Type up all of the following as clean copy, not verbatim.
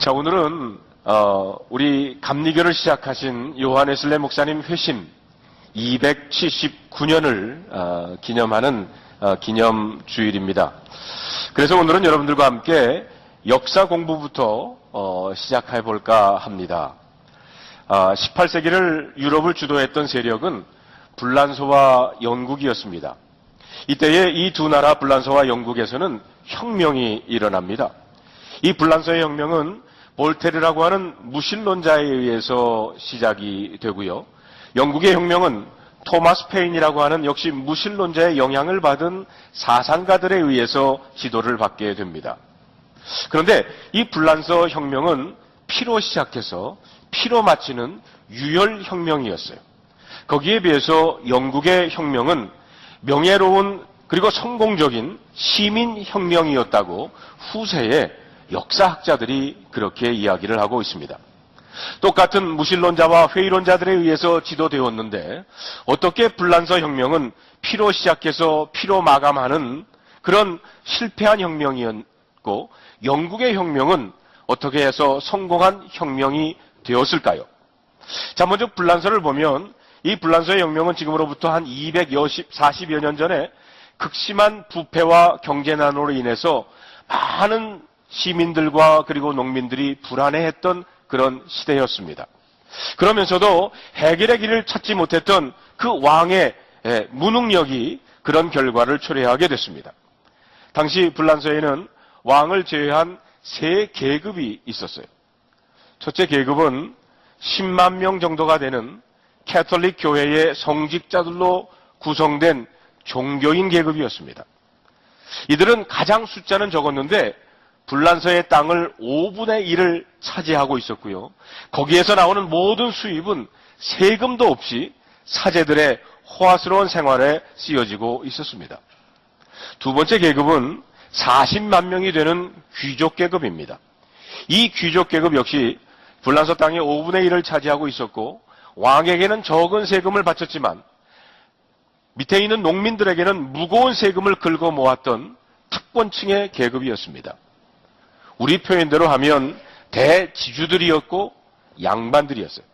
자, 오늘은 우리 감리교를 시작하신 요한 웨슬레 목사님 회심 279년을 기념하는 기념 주일입니다. 그래서 오늘은 여러분들과 함께 역사 공부부터 시작해 볼까 합니다. 18세기를 유럽을 주도했던 세력은 불란서와 영국이었습니다. 이때에 이 두 나라 불란서와 영국에서는 혁명이 일어납니다. 이 불란서의 혁명은 볼테르라고 하는 무신론자에 의해서 시작이 되고요. 영국의 혁명은 토마스 페인이라고 하는 역시 무신론자의 영향을 받은 사상가들에 의해서 지도를 받게 됩니다. 그런데 이 불란서 혁명은 피로 시작해서 피로 마치는 유혈혁명이었어요. 거기에 비해서 영국의 혁명은 명예로운 그리고 성공적인 시민혁명이었다고 후세에 역사학자들이 그렇게 이야기를 하고 있습니다. 똑같은 무신론자와 회의론자들에 의해서 지도되었는데 어떻게 불란서 혁명은 피로 시작해서 피로 마감하는 그런 실패한 혁명이었고 영국의 혁명은 어떻게 해서 성공한 혁명이 되었을까요? 자, 먼저 불란서를 보면 이 불란서의 혁명은 지금으로부터 한 240여 년 전에 극심한 부패와 경제난으로 인해서 많은 시민들과 그리고 농민들이 불안해했던 그런 시대였습니다. 그러면서도 해결의 길을 찾지 못했던 그 왕의 무능력이 그런 결과를 초래하게 됐습니다. 당시 불란서에는 왕을 제외한 세 계급이 있었어요. 첫째 계급은 10만 명 정도가 되는 캐톨릭 교회의 성직자들로 구성된 종교인 계급이었습니다. 이들은 가장 숫자는 적었는데 불란서의 땅을 5분의 1을 차지하고 있었고요. 거기에서 나오는 모든 수입은 세금도 없이 사제들의 호화스러운 생활에 쓰여지고 있었습니다. 두 번째 계급은 40만 명이 되는 귀족 계급입니다. 이 귀족 계급 역시 불란서 땅의 5분의 1을 차지하고 있었고 왕에게는 적은 세금을 바쳤지만 밑에 있는 농민들에게는 무거운 세금을 긁어 모았던 특권층의 계급이었습니다. 우리 표현대로 하면 대지주들이었고 양반들이었어요.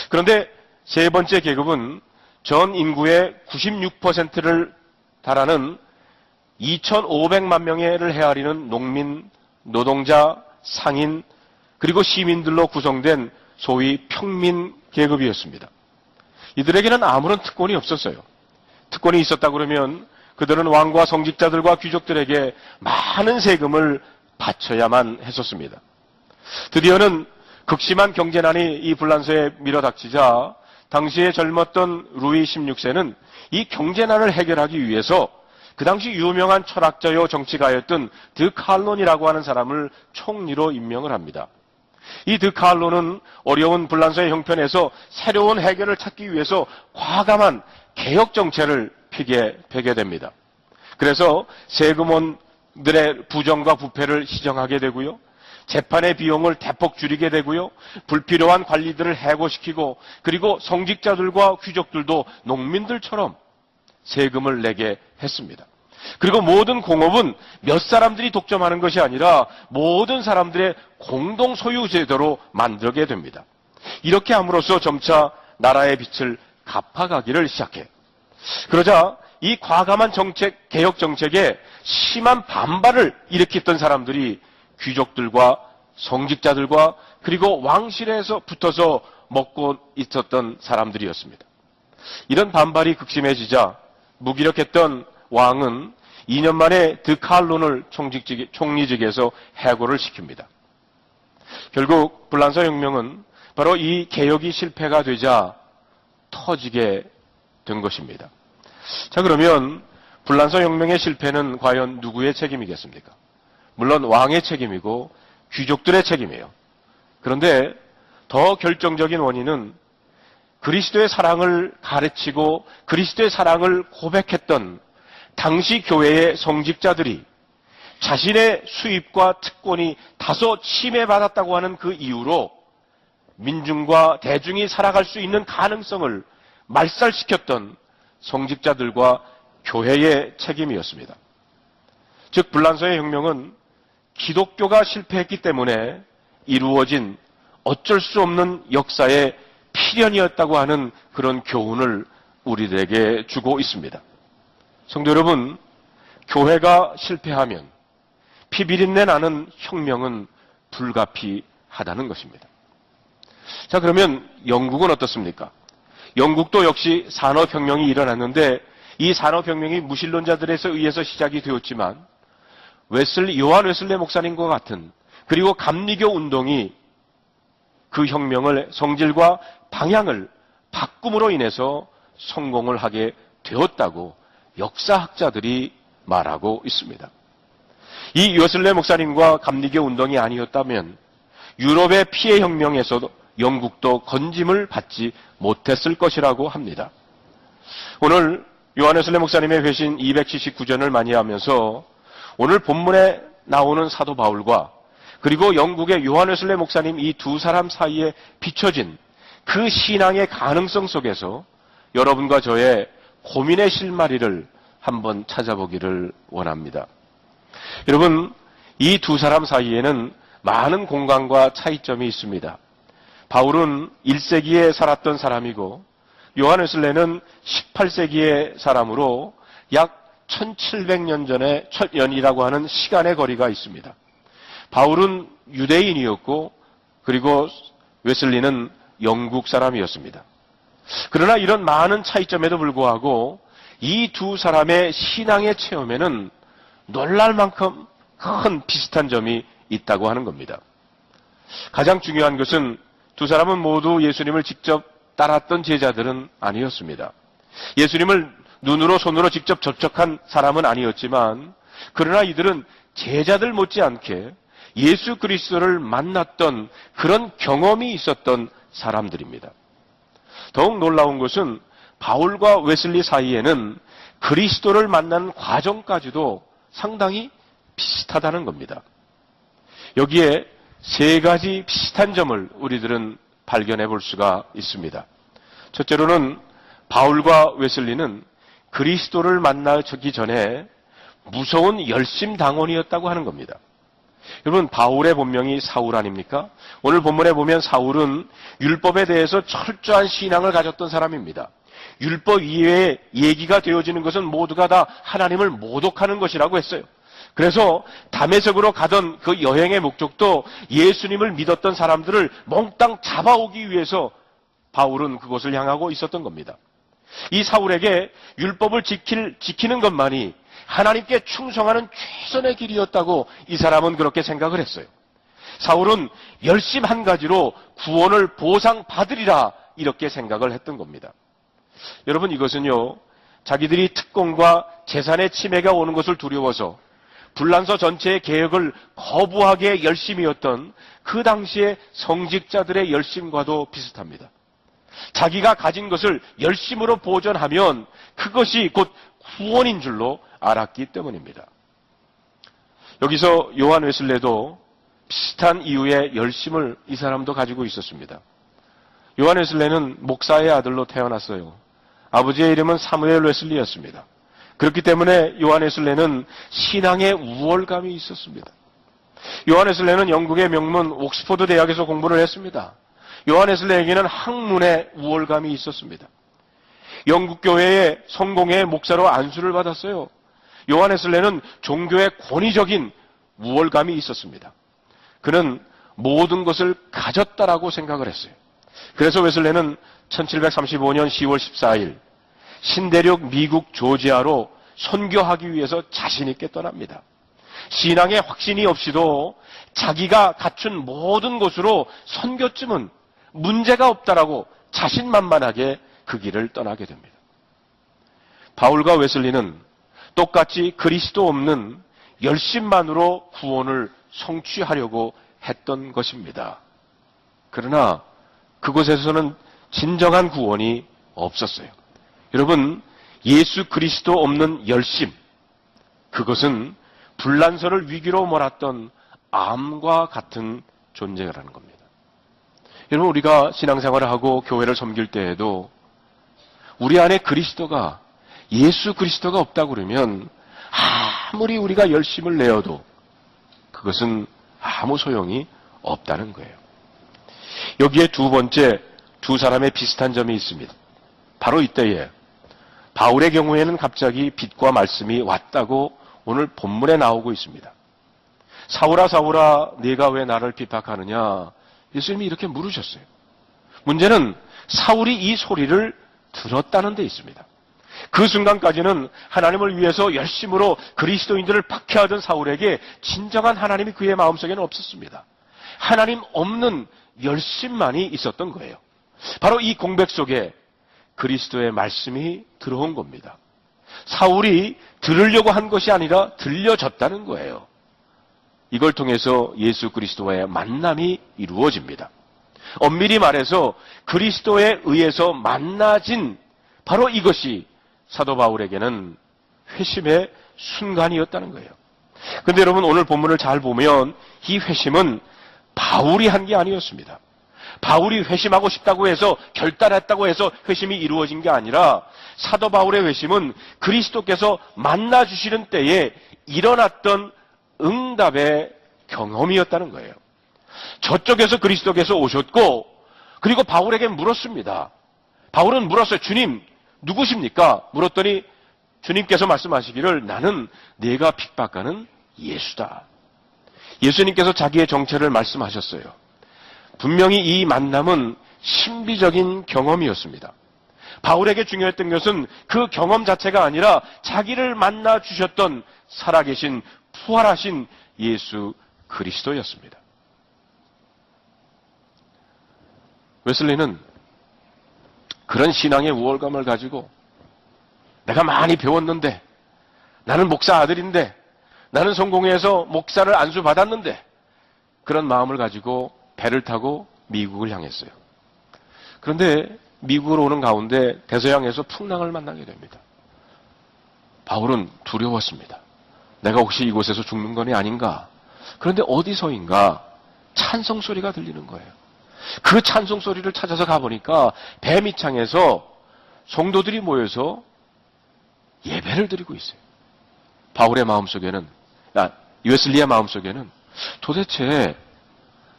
그런데 세 번째 계급은 전 인구의 96%를 달하는 2,500만 명을 헤아리는 농민, 노동자, 상인, 그리고 시민들로 구성된 소위 평민 계급이었습니다. 이들에게는 아무런 특권이 없었어요. 특권이 있었다 그러면 그들은 왕과 성직자들과 귀족들에게 많은 세금을 바쳐야만 했었습니다. 드디어는 극심한 경제난이 이 불란서에 밀어닥치자 당시에 젊었던 루이 16세는 이 경제난을 해결하기 위해서 그 당시 유명한 철학자요 정치가였던 드칼론이라고 하는 사람을 총리로 임명을 합니다. 이 드칼론은 어려운 불란서의 형편에서 새로운 해결을 찾기 위해서 과감한 개혁 정책을 펴게 됩니다. 그래서 세금원들의 부정과 부패를 시정하게 되고요. 재판의 비용을 대폭 줄이게 되고요. 불필요한 관리들을 해고시키고 그리고 성직자들과 귀족들도 농민들처럼 세금을 내게 했습니다. 그리고 모든 공업은 몇 사람들이 독점하는 것이 아니라 모든 사람들의 공동 소유 제도로 만들게 됩니다. 이렇게 함으로써 점차 나라의 빚을 갚아가기를 시작해요. 그러자 이 과감한 정책, 개혁 정책에 심한 반발을 일으켰던 사람들이 귀족들과 성직자들과 그리고 왕실에서 붙어서 먹고 있었던 사람들이었습니다. 이런 반발이 극심해지자 무기력했던 왕은 2년 만에 드칼론을 총리직에서 해고를 시킵니다. 결국 불란서 혁명은 바로 이 개혁이 실패가 되자 터지게 된 것입니다. 자, 그러면 불란서 혁명의 실패는 과연 누구의 책임이겠습니까? 물론 왕의 책임이고 귀족들의 책임이에요. 그런데 더 결정적인 원인은 그리스도의 사랑을 가르치고 그리스도의 사랑을 고백했던 당시 교회의 성직자들이 자신의 수입과 특권이 다소 침해받았다고 하는 그 이유로 민중과 대중이 살아갈 수 있는 가능성을 말살시켰던 성직자들과 교회의 책임이었습니다. 즉 불란서의 혁명은 기독교가 실패했기 때문에 이루어진 어쩔 수 없는 역사의 필연이었다고 하는 그런 교훈을 우리들에게 주고 있습니다. 성도 여러분, 교회가 실패하면 피비린내 나는 혁명은 불가피하다는 것입니다. 자, 그러면 영국은 어떻습니까? 영국도 역시 산업혁명이 일어났는데 이 산업혁명이 무신론자들에 의해서 시작이 되었지만 요한 웨슬레 목사님과 같은 그리고 감리교 운동이 그 혁명을 성질과 방향을 바꿈으로 인해서 성공을 하게 되었다고 역사학자들이 말하고 있습니다. 이 웨슬레 목사님과 감리교 운동이 아니었다면 유럽의 피해 혁명에서도 영국도 건짐을 받지 못했을 것이라고 합니다. 오늘 요한 웨슬레 목사님의 회신 279전을 만이하면서 오늘 본문에 나오는 사도 바울과 그리고 영국의 요한 웨슬레 목사님 이 두 사람 사이에 비춰진 그 신앙의 가능성 속에서 여러분과 저의 고민의 실마리를 한번 찾아보기를 원합니다. 여러분, 이 두 사람 사이에는 많은 공간과 차이점이 있습니다. 바울은 1세기에 살았던 사람이고 요한 웨슬레는 18세기의 사람으로 약 1700년 전의 첫연이라고 하는 시간의 거리가 있습니다. 바울은 유대인이었고 그리고 웨슬리는 영국 사람이었습니다. 그러나 이런 많은 차이점에도 불구하고 이 두 사람의 신앙의 체험에는 놀랄 만큼 큰 비슷한 점이 있다고 하는 겁니다. 가장 중요한 것은 두 사람은 모두 예수님을 직접 따랐던 제자들은 아니었습니다. 예수님을 눈으로 손으로 직접 접촉한 사람은 아니었지만 그러나 이들은 제자들 못지않게 예수 그리스도를 만났던 그런 경험이 있었던 사람들입니다. 더욱 놀라운 것은 바울과 웨슬리 사이에는 그리스도를 만난 과정까지도 상당히 비슷하다는 겁니다. 여기에 세 가지 비슷한 점을 우리들은 발견해 볼 수가 있습니다. 첫째로는 바울과 웨슬리는 그리스도를 만나기 전에 무서운 열심당원이었다고 하는 겁니다. 여러분, 바울의 본명이 사울 아닙니까? 오늘 본문에 보면 사울은 율법에 대해서 철저한 신앙을 가졌던 사람입니다. 율법 이외에 얘기가 되어지는 것은 모두가 다 하나님을 모독하는 것이라고 했어요. 그래서 다메섹으로 가던 그 여행의 목적도 예수님을 믿었던 사람들을 몽땅 잡아오기 위해서 바울은 그곳을 향하고 있었던 겁니다. 이 사울에게 율법을 지키는 것만이 하나님께 충성하는 최선의 길이었다고 이 사람은 그렇게 생각을 했어요. 사울은 열심 한 가지로 구원을 보상받으리라 이렇게 생각을 했던 겁니다. 여러분, 이것은요, 자기들이 특권과 재산의 침해가 오는 것을 두려워서 불란서 전체의 개혁을 거부하기에 열심이었던 그 당시의 성직자들의 열심과도 비슷합니다. 자기가 가진 것을 열심으로 보존하면 그것이 곧 구원인 줄로 알았기 때문입니다. 여기서 요한 웨슬레도 비슷한 이유의 열심을 이 사람도 가지고 있었습니다. 요한 웨슬레는 목사의 아들로 태어났어요. 아버지의 이름은 사무엘 웨슬리였습니다. 그렇기 때문에 요한 웨슬레는 신앙의 우월감이 있었습니다. 요한 웨슬레는 영국의 명문 옥스퍼드 대학에서 공부를 했습니다. 요한 웨슬레에게는 학문의 우월감이 있었습니다. 영국 교회의 성공회의 목사로 안수를 받았어요. 요한 웨슬레는 종교의 권위적인 우월감이 있었습니다. 그는 모든 것을 가졌다라고 생각을 했어요. 그래서 웨슬레는 1735년 10월 14일 신대륙 미국 조지아로 선교하기 위해서 자신 있게 떠납니다. 신앙의 확신이 없이도 자기가 갖춘 모든 것으로 선교쯤은 문제가 없다라고 자신만만하게 그 길을 떠나게 됩니다. 바울과 웨슬리는 똑같이 그리스도 없는 열심만으로 구원을 성취하려고 했던 것입니다. 그러나 그곳에서는 진정한 구원이 없었어요. 여러분, 예수 그리스도 없는 열심, 그것은 불란서를 위기로 몰았던 암과 같은 존재라는 겁니다. 여러분, 우리가 신앙생활을 하고 교회를 섬길 때에도 우리 안에 그리스도가, 예수 그리스도가 없다고 그러면 아무리 우리가 열심을 내어도 그것은 아무 소용이 없다는 거예요. 여기에 두 번째, 두 사람의 비슷한 점이 있습니다. 바로 이때에 바울의 경우에는 갑자기 빛과 말씀이 왔다고 오늘 본문에 나오고 있습니다. 사울아 사울아 네가 왜 나를 핍박하느냐, 예수님이 이렇게 물으셨어요. 문제는 사울이 이 소리를 들었다는 데 있습니다. 그 순간까지는 하나님을 위해서 열심으로 그리스도인들을 박해하던 사울에게 진정한 하나님이 그의 마음속에는 없었습니다. 하나님 없는 열심만이 있었던 거예요. 바로 이 공백 속에 그리스도의 말씀이 들어온 겁니다. 사울이 들으려고 한 것이 아니라 들려졌다는 거예요. 이걸 통해서 예수 그리스도와의 만남이 이루어집니다. 엄밀히 말해서 그리스도에 의해서 만나진 바로 이것이 사도 바울에게는 회심의 순간이었다는 거예요. 그런데 여러분, 오늘 본문을 잘 보면 이 회심은 바울이 한 게 아니었습니다. 바울이 회심하고 싶다고 해서, 결단했다고 해서 회심이 이루어진 게 아니라 사도 바울의 회심은 그리스도께서 만나주시는 때에 일어났던 응답의 경험이었다는 거예요. 저쪽에서 그리스도께서 오셨고, 그리고 바울에게 물었습니다. 바울은 물었어요. 주님, 누구십니까? 물었더니 주님께서 말씀하시기를 나는 네가 핍박하는 예수다. 예수님께서 자기의 정체를 말씀하셨어요. 분명히 이 만남은 신비적인 경험이었습니다. 바울에게 중요했던 것은 그 경험 자체가 아니라 자기를 만나 주셨던 살아계신 부활하신 예수 그리스도였습니다. 웨슬리는 그런 신앙의 우월감을 가지고 내가 많이 배웠는데, 나는 목사 아들인데, 나는 성공회에서 목사를 안수받았는데, 그런 마음을 가지고 배를 타고 미국을 향했어요. 그런데 미국으로 오는 가운데 대서양에서 풍랑을 만나게 됩니다. 바울은 두려웠습니다. 내가 혹시 이곳에서 죽는 건 아닌가? 그런데 어디서인가 찬송 소리가 들리는 거예요. 그 찬송 소리를 찾아서 가보니까 배 밑창에서 성도들이 모여서 예배를 드리고 있어요. 바울의 마음속에는, 웨슬리의 마음속에는 도대체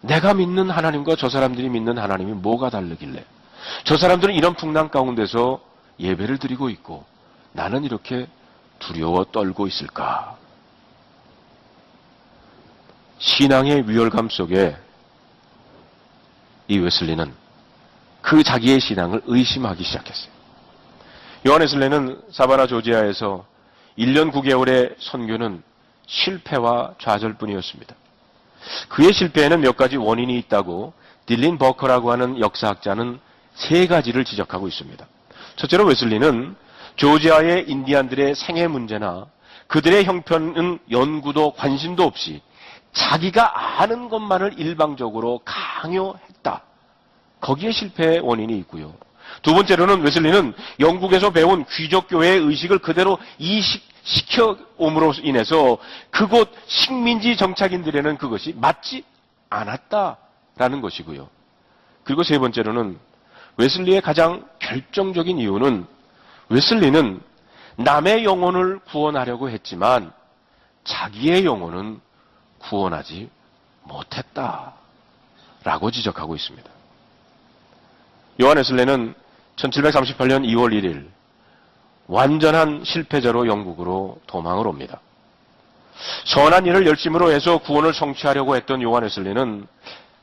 내가 믿는 하나님과 저 사람들이 믿는 하나님이 뭐가 다르길래 저 사람들은 이런 풍랑 가운데서 예배를 드리고 있고 나는 이렇게 두려워 떨고 있을까? 신앙의 위열감 속에 이 웨슬리는 그 자기의 신앙을 의심하기 시작했어요. 요한 웨슬리는 사바나 조지아에서 1년 9개월의 선교는 실패와 좌절뿐이었습니다. 그의 실패에는 몇 가지 원인이 있다고 딜린 버커라고 하는 역사학자는 3가지를 지적하고 있습니다. 첫째로 웨슬리는 조지아의 인디안들의 생애 문제나 그들의 형편은 연구도 관심도 없이 자기가 아는 것만을 일방적으로 강요했다. 거기에 실패의 원인이 있고요. 두 번째로는 웨슬리는 영국에서 배운 귀족교회의 의식을 그대로 이식시켜옴으로 인해서 그곳 식민지 정착인들에는 그것이 맞지 않았다라는 것이고요. 그리고 세 번째로는 웨슬리의 가장 결정적인 이유는 웨슬리는 남의 영혼을 구원하려고 했지만 자기의 영혼은 구원하지 못했다라고 지적하고 있습니다. 요한 웨슬리는 1738년 2월 1일 완전한 실패자로 영국으로 도망을 옵니다. 선한 일을 열심으로 해서 구원을 성취하려고 했던 요한 웨슬리는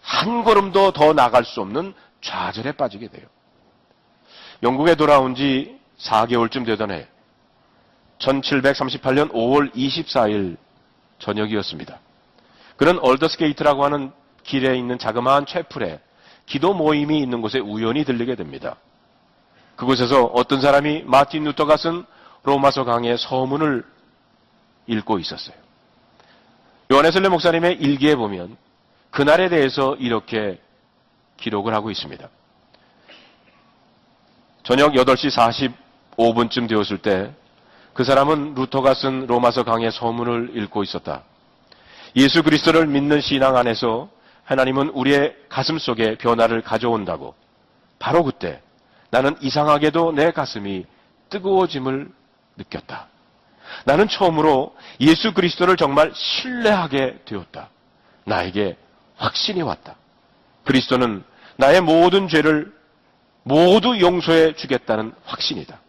한 걸음도 더 나갈 수 없는 좌절에 빠지게 돼요. 영국에 돌아온 지 4개월쯤 되던 해 1738년 5월 24일 저녁이었습니다. 그는 얼더스게이트라고 하는 길에 있는 자그마한 채플에 기도 모임이 있는 곳에 우연히 들리게 됩니다. 그곳에서 어떤 사람이 마틴 루터가 쓴 로마서 강의 서문을 읽고 있었어요. 요한 웨슬리 목사님의 일기에 보면 그날에 대해서 이렇게 기록을 하고 있습니다. 저녁 8시 45분쯤 되었을 때 그 사람은 루터가 쓴 로마서 강의 서문을 읽고 있었다. 예수 그리스도를 믿는 신앙 안에서 하나님은 우리의 가슴 속에 변화를 가져온다고. 바로 그때 나는 이상하게도 내 가슴이 뜨거워짐을 느꼈다. 나는 처음으로 예수 그리스도를 정말 신뢰하게 되었다. 나에게 확신이 왔다. 그리스도는 나의 모든 죄를 모두 용서해 주겠다는 확신이다.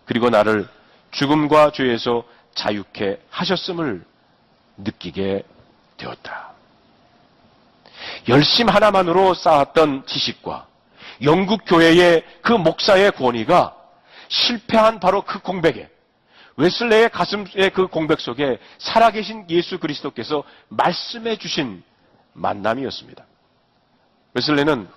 그리고 나를 죽음과 죄에서 자유케 하셨음을 느끼게 되었다. 열심 하나만으로 쌓았던 지식과 영국 교회의 그 목사의 권위가 실패한 바로 그 공백에, 웨슬레의 가슴의 그 공백 속에 살아계신 예수 그리스도께서 말씀해 주신 만남이었습니다. 웨슬레는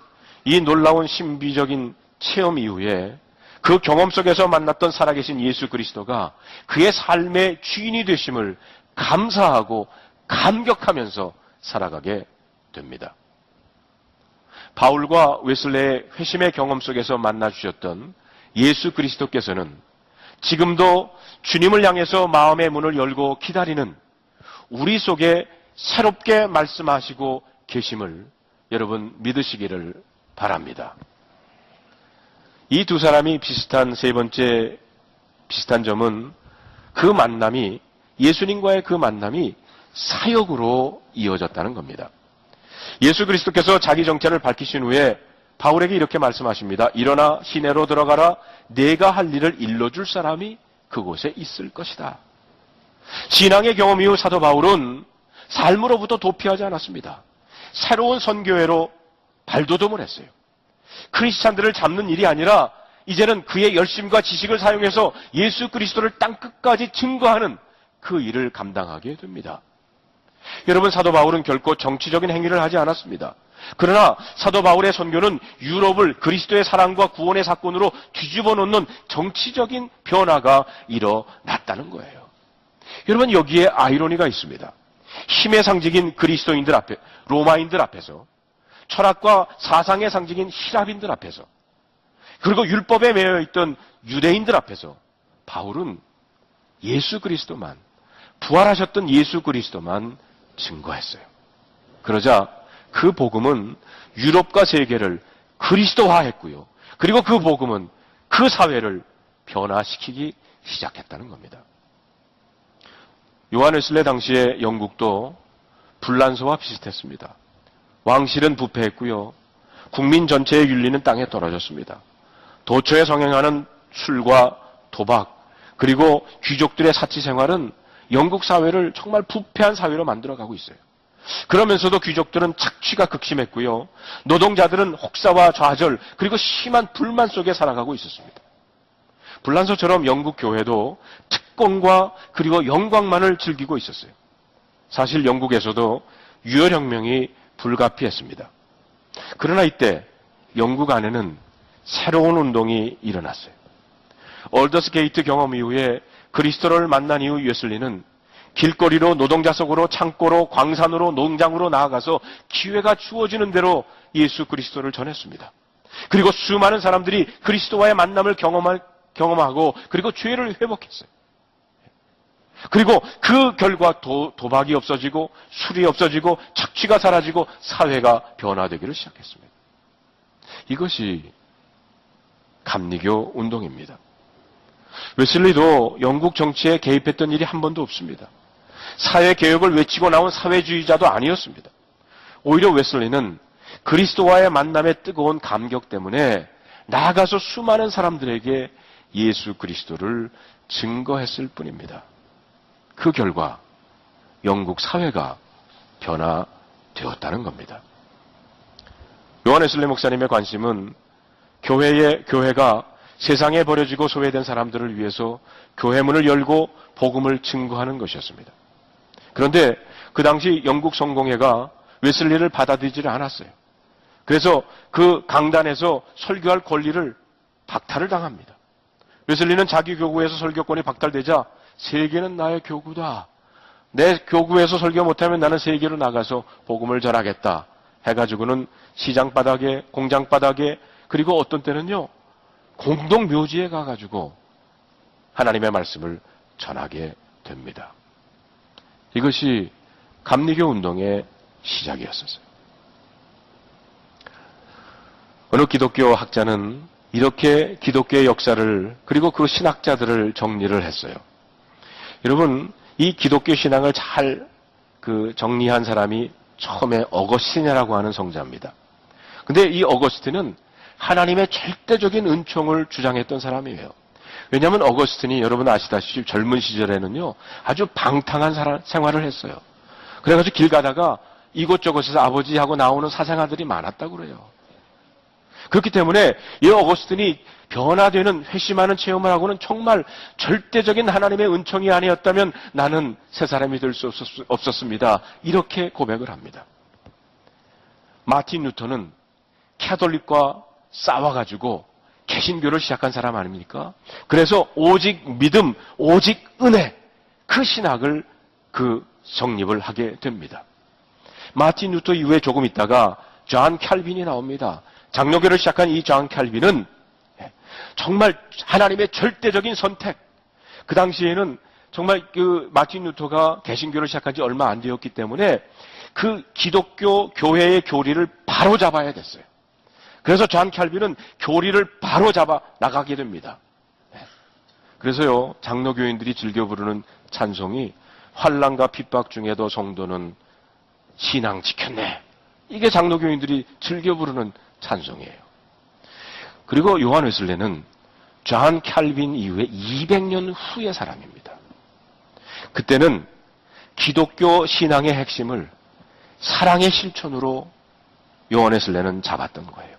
이 놀라운 신비적인 체험 이후에 그 경험 속에서 만났던 살아계신 예수 그리스도가 그의 삶의 주인이 되심을 감사하고 감격하면서 살아가게 됩니다. 바울과 웨슬레의 회심의 경험 속에서 만나주셨던 예수 그리스도께서는 지금도 주님을 향해서 마음의 문을 열고 기다리는 우리 속에 새롭게 말씀하시고 계심을 여러분 믿으시기를 바랍니다. 이 두 사람이 비슷한 세 번째 비슷한 점은 그 만남이, 예수님과의 그 만남이 사역으로 이어졌다는 겁니다. 예수 그리스도께서 자기 정체를 밝히신 후에 바울에게 이렇게 말씀하십니다. 일어나 시내로 들어가라. 내가 할 일을 일러줄 사람이 그곳에 있을 것이다. 신앙의 경험 이후 사도 바울은 삶으로부터 도피하지 않았습니다. 새로운 선교회로 발돋움을 했어요. 크리스찬들을 잡는 일이 아니라 이제는 그의 열심과 지식을 사용해서 예수 그리스도를 땅끝까지 증거하는 그 일을 감당하게 됩니다. 여러분, 사도 바울은 결코 정치적인 행위를 하지 않았습니다. 그러나 사도 바울의 선교는 유럽을 그리스도의 사랑과 구원의 사건으로 뒤집어 놓는 정치적인 변화가 일어났다는 거예요. 여러분, 여기에 아이러니가 있습니다. 힘의 상징인 그리스도인들 앞에, 로마인들 앞에서, 철학과 사상의 상징인 히랍인들 앞에서, 그리고 율법에 매여 있던 유대인들 앞에서 바울은 예수 그리스도만, 부활하셨던 예수 그리스도만 증거했어요. 그러자 그 복음은 유럽과 세계를 그리스도화했고요. 그리고 그 복음은 그 사회를 변화시키기 시작했다는 겁니다. 요한 웨슬레 당시에 영국도 분란서와 비슷했습니다. 왕실은 부패했고요. 국민 전체의 윤리는 땅에 떨어졌습니다. 도처에 성행하는 술과 도박, 그리고 귀족들의 사치 생활은 영국 사회를 정말 부패한 사회로 만들어가고 있어요. 그러면서도 귀족들은 착취가 극심했고요. 노동자들은 혹사와 좌절, 그리고 심한 불만 속에 살아가고 있었습니다. 불란서처럼 영국 교회도 특권과 그리고 영광만을 즐기고 있었어요. 사실 영국에서도 유혈혁명이 불가피했습니다. 그러나 이때 영국 안에는 새로운 운동이 일어났어요. 얼더스 게이트 경험 이후에 그리스도를 만난 이후 웨슬리는 길거리로, 노동자 속으로, 창고로, 광산으로, 농장으로 나아가서 기회가 주어지는 대로 예수 그리스도를 전했습니다. 그리고 수많은 사람들이 그리스도와의 만남을 경험하고 그리고 죄를 회복했어요. 그리고 그 결과 도박이 없어지고 술이 없어지고 착취가 사라지고 사회가 변화되기를 시작했습니다. 이것이 감리교 운동입니다. 웨슬리도 영국 정치에 개입했던 일이 한 번도 없습니다. 사회개혁을 외치고 나온 사회주의자도 아니었습니다. 오히려 웨슬리는 그리스도와의 만남의 뜨거운 감격 때문에 나아가서 수많은 사람들에게 예수 그리스도를 증거했을 뿐입니다. 그 결과 영국 사회가 변화되었다는 겁니다. 요한 웨슬리 목사님의 관심은 교회가 세상에 버려지고 소외된 사람들을 위해서 교회 문을 열고 복음을 증거하는 것이었습니다. 그런데 그 당시 영국 성공회가 웨슬리를 받아들이지를 않았어요. 그래서 그 강단에서 설교할 권리를 박탈을 당합니다. 웨슬리는 자기 교구에서 설교권이 박탈되자 세계는 나의 교구다. 내 교구에서 설교 못하면 나는 세계로 나가서 복음을 전하겠다. 해가지고는 시장 바닥에, 공장 바닥에, 그리고 어떤 때는요, 공동 묘지에 가가지고 하나님의 말씀을 전하게 됩니다. 이것이 감리교 운동의 시작이었어요. 어느 기독교 학자는 이렇게 기독교의 역사를 그리고 그 신학자들을 정리를 했어요. 여러분, 이 기독교 신앙을 잘 정리한 사람이 처음에 어거스틴이라고 하는 성자입니다. 근데 이 어거스틴은 하나님의 절대적인 은총을 주장했던 사람이에요. 왜냐하면 어거스틴이 여러분 아시다시피 젊은 시절에는요, 아주 방탕한 생활을 했어요. 그래가지고 길 가다가 이곳저곳에서 아버지하고 나오는 사생아들이 많았다고 그래요. 그렇기 때문에 이 어거스틴이 변화되는 회심하는 체험을 하고는 정말 절대적인 하나님의 은총이 아니었다면 나는 새 사람이 될 수 없었습니다. 이렇게 고백을 합니다. 마틴 루터는 캐톨릭과 싸워가지고 개신교를 시작한 사람 아닙니까? 그래서 오직 믿음, 오직 은혜, 그 신학을 성립을 하게 됩니다. 마틴 루터 이후에 조금 있다가 존 칼빈이 나옵니다. 장로교를 시작한 이 존 칼빈은 정말 하나님의 절대적인 선택. 그 당시에는 정말 마틴 루터가 개신교를 시작한 지 얼마 안 되었기 때문에 그 기독교 교회의 교리를 바로 잡아야 됐어요. 그래서 존 칼빈은 교리를 바로 잡아 나가게 됩니다. 그래서요, 장로교인들이 즐겨 부르는 찬송이 환난과 핍박 중에도 성도는 신앙 지켰네. 이게 장로교인들이 즐겨 부르는 찬송이에요. 그리고 요한 웨슬레는 존 칼빈 이후에 200년 후의 사람입니다. 그때는 기독교 신앙의 핵심을 사랑의 실천으로 요한 웨슬레는 잡았던 거예요.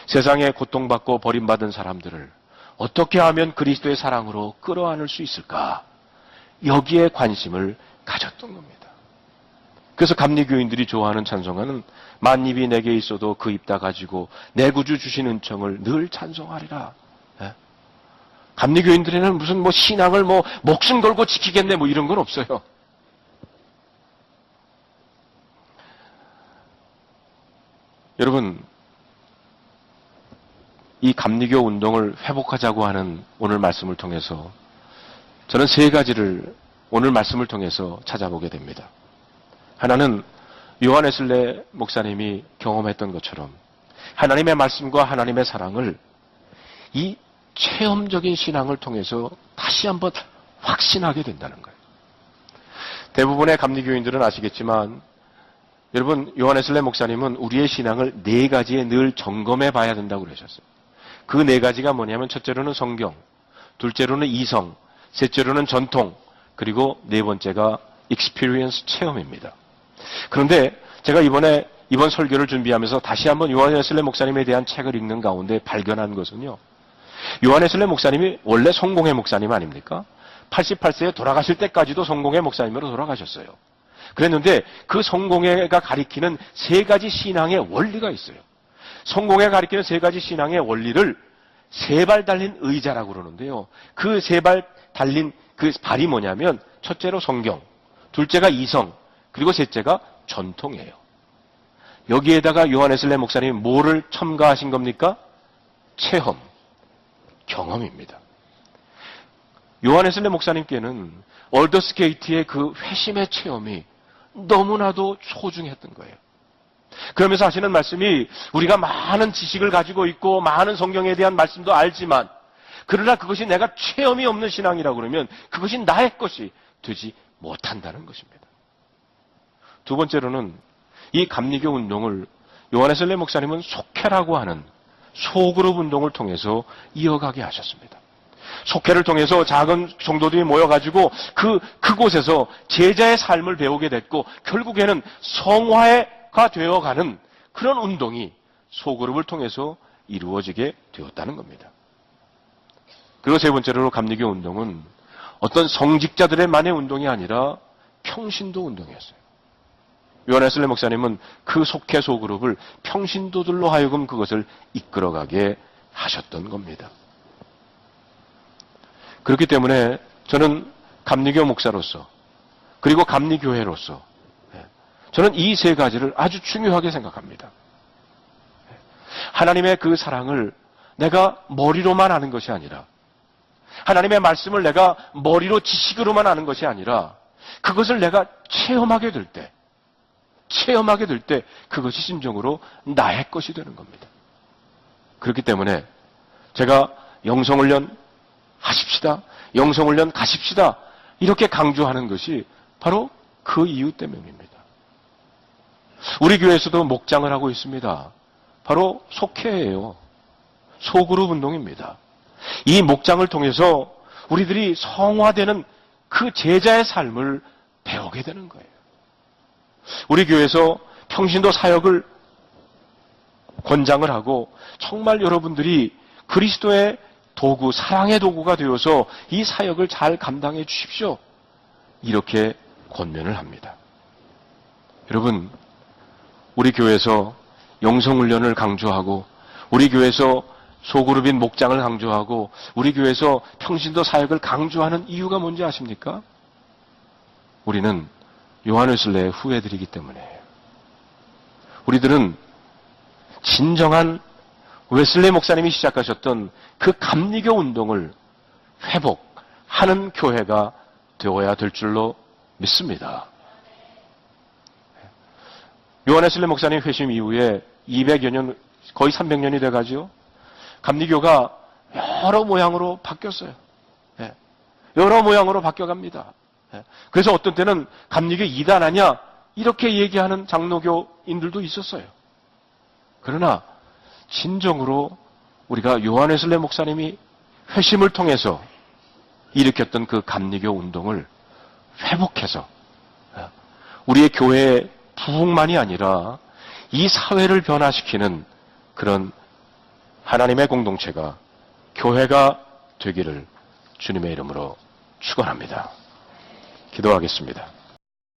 세상에 고통받고 버림받은 사람들을 어떻게 하면 그리스도의 사랑으로 끌어안을 수 있을까? 여기에 관심을 가졌던 겁니다. 그래서 감리교인들이 좋아하는 찬송가는 만입이 내게 있어도 그 입 다 가지고 내 구주 주신 은총을 늘 찬송하리라. 예? 감리교인들에는 무슨 신앙을 목숨 걸고 지키겠네 이런 건 없어요. 여러분, 이 감리교 운동을 회복하자고 하는 오늘 말씀을 통해서 저는 세 가지를 오늘 말씀을 통해서 찾아보게 됩니다. 하나는 요한 웨슬레 목사님이 경험했던 것처럼 하나님의 말씀과 하나님의 사랑을 이 체험적인 신앙을 통해서 다시 한번 확신하게 된다는 거예요. 대부분의 감리교인들은 아시겠지만 여러분, 요한 웨슬레 목사님은 우리의 신앙을 네 가지에 늘 점검해 봐야 된다고 그러셨어요. 그 네 가지가 뭐냐면 첫째로는 성경, 둘째로는 이성, 셋째로는 전통, 그리고 네 번째가 experience, 체험입니다. 그런데 제가 이번 설교를 준비하면서 다시 한번 요한 웨슬레 목사님에 대한 책을 읽는 가운데 발견한 것은요, 요한 웨슬레 목사님이 원래 성공회 목사님 아닙니까? 88세에 돌아가실 때까지도 성공회 목사님으로 돌아가셨어요. 그랬는데 그 성공회가 가리키는 세 가지 신앙의 원리가 있어요. 성공회가 가리키는 세 가지 신앙의 원리를 세 발 달린 의자라고 그러는데요. 그 세 발 달린 그 발이 뭐냐면 첫째로 성경, 둘째가 이성, 그리고 셋째가 전통이에요. 여기에다가 요한 웨슬레 목사님이 뭐를 첨가하신 겁니까? 체험, 경험입니다. 요한 웨슬레 목사님께는 얼더스게이트의 그 회심의 체험이 너무나도 소중했던 거예요. 그러면서 하시는 말씀이 우리가 많은 지식을 가지고 있고 많은 성경에 대한 말씀도 알지만 그러나 그것이 내가 체험이 없는 신앙이라고 그러면 그것이 나의 것이 되지 못한다는 것입니다. 두 번째로는 이 감리교 운동을 요한 웨슬레 목사님은 속회라고 하는 소그룹 운동을 통해서 이어가게 하셨습니다. 속회를 통해서 작은 성도들이 모여가지고 그곳에서 제자의 삶을 배우게 됐고 결국에는 성화가 되어가는 그런 운동이 소그룹을 통해서 이루어지게 되었다는 겁니다. 그리고 세 번째로 감리교 운동은 어떤 성직자들의만의 운동이 아니라 평신도 운동이었어요. 요한 웨슬레 목사님은 그 속회 소그룹을 평신도들로 하여금 그것을 이끌어가게 하셨던 겁니다. 그렇기 때문에 저는 감리교 목사로서 그리고 감리교회로서 저는 이 세 가지를 아주 중요하게 생각합니다. 하나님의 그 사랑을 내가 머리로만 아는 것이 아니라 하나님의 말씀을 내가 머리로 지식으로만 아는 것이 아니라 그것을 내가 체험하게 될 때 그것이 진정으로 나의 것이 되는 겁니다. 그렇기 때문에 제가 영성훈련 하십시다. 영성훈련 가십시다. 이렇게 강조하는 것이 바로 그 이유 때문입니다. 우리 교회에서도 목장을 하고 있습니다. 바로 속회예요. 소그룹 운동입니다. 이 목장을 통해서 우리들이 성화되는 그 제자의 삶을 배우게 되는 거예요. 우리 교회에서 평신도 사역을 권장을 하고 정말 여러분들이 그리스도의 도구, 사랑의 도구가 되어서 이 사역을 잘 감당해 주십시오. 이렇게 권면을 합니다. 여러분, 우리 교회에서 영성훈련을 강조하고 우리 교회에서 소그룹인 목장을 강조하고 우리 교회에서 평신도 사역을 강조하는 이유가 뭔지 아십니까? 우리는 요한웨슬레의 후예들이기 때문이에요. 우리들은 진정한 웨슬레 목사님이 시작하셨던 그 감리교 운동을 회복하는 교회가 되어야 될 줄로 믿습니다. 요한웨슬레 목사님 회심 이후에 200여 년, 거의 300년이 돼가지고 감리교가 여러 모양으로 바뀌었어요. 여러 모양으로 바뀌어갑니다. 그래서 어떤 때는 감리교 이단 아니야? 이렇게 얘기하는 장로교인들도 있었어요. 그러나 진정으로 우리가 요한웨슬레 목사님이 회심을 통해서 일으켰던 그 감리교 운동을 회복해서 우리의 교회의 부흥만이 아니라 이 사회를 변화시키는 그런 하나님의 공동체가 교회가 되기를 주님의 이름으로 축원합니다. 기도하겠습니다.